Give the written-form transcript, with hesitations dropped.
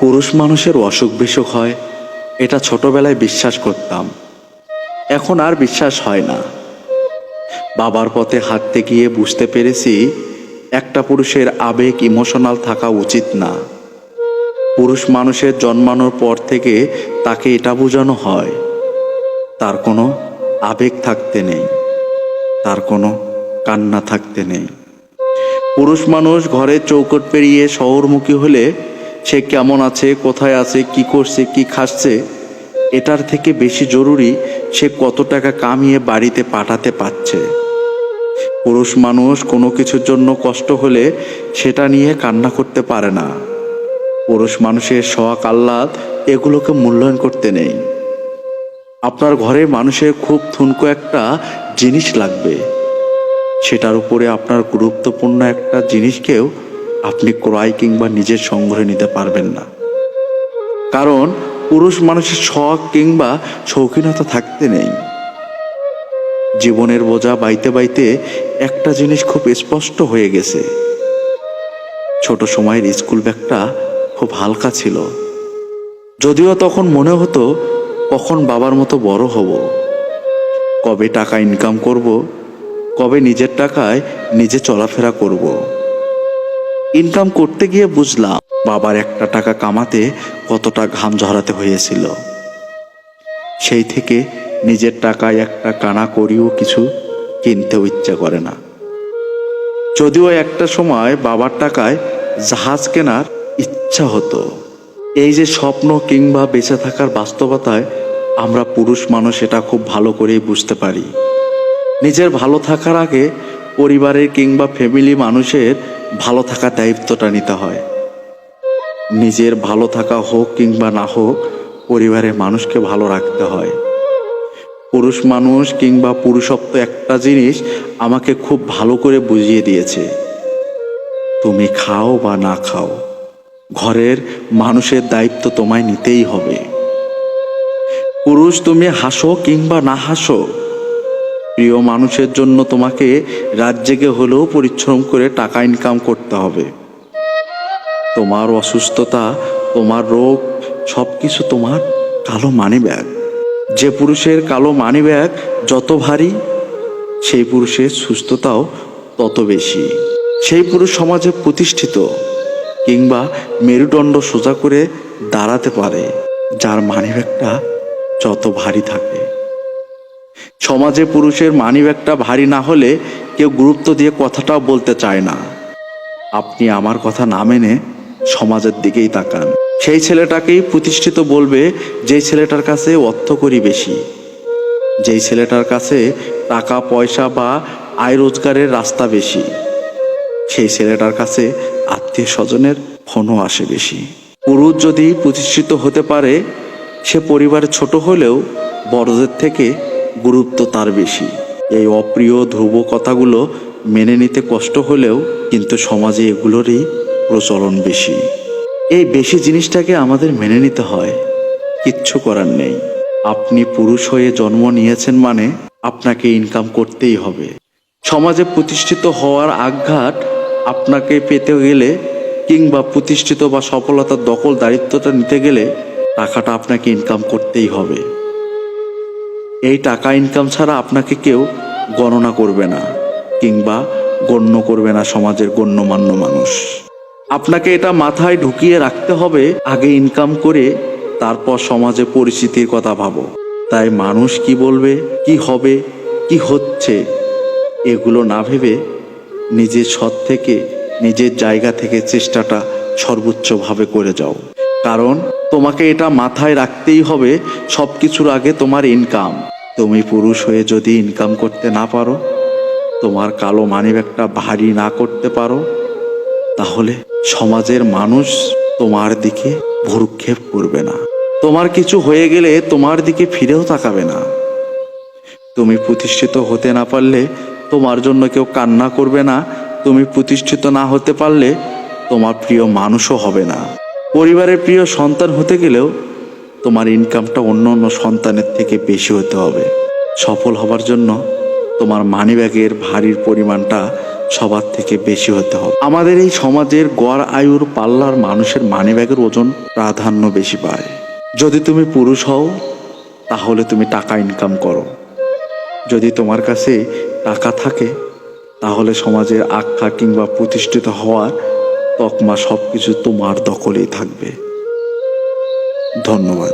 পুরুষ মানুষের অসুখ বিসুখ হয়, এটা ছোটবেলায় বিশ্বাস করতাম। এখন আর বিশ্বাস হয় না। বাবার পথে হাঁটতে গিয়ে বুঝতে পেরেছি একটা পুরুষের আবেগ ইমোশনাল থাকা উচিত না। পুরুষ মানুষের জন্মানোর পর থেকে তাকে এটা বোঝানো হয় তার কোনো আবেগ থাকতে নেই, তার কোনো কান্না থাকতে নেই। পুরুষ মানুষ ঘরের চৌকট পেরিয়ে শহরমুখী হলে সে কেমন আছে, কোথায় আছে, কি করছে, কি খাচ্ছে, এটার থেকে বেশি জরুরি সে কত টাকা কামিয়ে বাড়িতে পাঠাতে পারছে। পুরুষ মানুষ কোনো কিছুর জন্য কষ্ট হলে সেটা নিয়ে কান্না করতে পারে না। পুরুষ মানুষের শখ আহ্লাদ এগুলোকে মূল্যায়ন করতে নেই। আপনার ঘরের মানুষের খুব ঠুনকো একটা জিনিস লাগবে, সেটার উপরে আপনার গুরুত্বপূর্ণ একটা জিনিসকেও আপনি ক্রয় কিংবা নিজের সংগ্রহে নিতে পারবেন না। কারণ পুরুষ মানুষের শখ কিংবা শৌখিনতা থাকতে নেই। জীবনের বোঝা বাইতে বাইতে একটা জিনিস খুব স্পষ্ট হয়ে গেছে। ছোট সময়ের স্কুল ব্যাগটা খুব হালকা ছিল, যদিও তখন মনে হতো কখন বাবার মতো বড় হব, কবে টাকা ইনকাম করব, কবে নিজের টাকায় নিজে চলাফেরা করব। ইনকাম করতে গিয়ে বুঝলাম বাবার একটা টাকা কামাতে কতটা ঘাম ঝরাতে হয়েছিল। সেই থেকে নিজের টাকায় একটা কানা করিও কিছু কিনতেও ইচ্ছা করে না। যদিও একটা সময় বাবার টাকায় জাহাজ কেনার ইচ্ছা হতো। এই যে স্বপ্ন কিংবা বেঁচে থাকার বাস্তবতায় আমরা পুরুষ মানুষ এটা খুব ভালো করেই বুঝতে পারি। নিজের ভালো থাকার আগে পরিবারের কিংবা ফ্যামিলি মানুষের ভালো থাকার দায়িত্বটা নিতে হয়। নিজের ভালো থাকা হোক কিংবা না হোক, পরিবারের মানুষকে ভালো রাখতে হয়। পুরুষ মানুষ কিংবা পুরুষত্ব একটা জিনিস আমাকে খুব ভালো করে বুঝিয়ে দিয়েছে। তুমি খাও বা না খাও, ঘরের মানুষের দায়িত্ব তোমায় নিতেই হবে। পুরুষ তুমি হাসো কিংবা না হাসো, প্রিয় মানুষের জন্য তোমাকে রাত জেগে হলেও পরিশ্রম করে টাকা ইনকাম করতে হবে। তোমার অসুস্থতা, তোমার রোগ, সবকিছু তোমার কালো মানিব্যাগ। যে পুরুষের কালো মানিব্যাগ যত ভারী, সেই পুরুষের সুস্থতাও তত বেশি। সেই পুরুষ সমাজে প্রতিষ্ঠিত কিংবা মেরুদণ্ড সোজা করে দাঁড়াতে পারে যার মানিব্যাগটা যত ভারী থাকে। সমাজে পুরুষের মানিব্যাগটা ভারী না হলে কেউ গুরুত্ব দিয়ে কথাটাও বলতে চায় না। আপনি আমার কথা না মেনে সমাজের দিকেই তাকান। সেই ছেলেটাকেই প্রতিষ্ঠিত বলবে যেই ছেলেটার কাছে অর্থকড়ি বেশি, যেই ছেলেটার কাছে টাকা পয়সা বা আয় রোজগারের রাস্তা বেশি, সেই ছেলেটার কাছে আত্মীয় স্বজনের ফোনও আসে বেশি। পুরুষ যদি প্রতিষ্ঠিত হতে পারে, সে পরিবারে ছোট হলেও বড়দের থেকে গুরুত্ব তার বেশি। এই অপ্রিয় ধ্রুব কথাগুলো মেনে নিতে কষ্ট হলেও কিন্তু সমাজে এগুলোরই প্রচলন বেশি। এই বেশি জিনিসটাকে আমাদের মেনে নিতে হয়, কিচ্ছু করার নেই। আপনি পুরুষ হয়ে জন্ম নিয়েছেন মানে আপনাকে ইনকাম করতেই হবে। সমাজে প্রতিষ্ঠিত হওয়ার আঘাত আপনাকে পেতে গেলে কিংবা প্রতিষ্ঠিত বা সফলতার দখল দায়িত্বটা নিতে গেলে টাকাটা আপনাকে ইনকাম করতেই হবে। এই টাকা ইনকাম ছাড়া আপনাকে কেউ গণনা করবে না কিংবা গণ্য করবে না সমাজের গণ্যমান্য মানুষ। আপনাকে এটা মাথায় ঢুকিয়ে রাখতে হবে, আগে ইনকাম করে তারপর সমাজে পরিচিতির কথা ভাবো। তাই মানুষ কি বলবে, কি হবে, কি হচ্ছে, এগুলো না ভেবে নিজের সৎ থেকে, নিজের জায়গা থেকে চেষ্টাটা সর্বোচ্চভাবে করে যাও। কারণ তোমাকে এটা মাথায় রাখতেই হবে, সব কিছুর আগে তোমার ইনকাম। তুমি পুরুষ হয়ে যদি ইনকাম করতে না পারো, তোমার কালো মানিব্যাগটা ভারী না করতে পারো, তাহলে সমাজের মানুষ তোমার দিকে ভ্রুক্ষেপ করবে না। তোমার কিছু হয়ে গেলে তোমার দিকে ফিরেও তাকাবে না। তুমি প্রতিষ্ঠিত হতে না পারলে তোমার জন্য কেউ কান্না করবে না। তুমি প্রতিষ্ঠিত না হতে পারলে তোমার প্রিয় মানুষও হবে না। পরিবারের প্রিয় সন্তান হতে গেলেও তোমার ইনকামটা অন্য অন্য সন্তানের থেকে বেশি হতে হবে। সফল হবার জন্য তোমার মানিব্যাগের ভারীর পরিমাণটা সবার থেকে বেশি হতে হবে। আমাদের এই সমাজের গড় আয়ুর পাল্লার মানুষের মানিব্যাগের ওজন প্রাধান্য বেশি পায়। যদি তুমি পুরুষ হও তাহলে তুমি টাকা ইনকাম করো, যদি তোমার কাছে টাকা থাকে তাহলে সমাজের আখ্যা কিংবা প্রতিষ্ঠিত হওয়ার তকমা সবকিছু তোমার দখলেই থাকবে। ধন্যবাদ।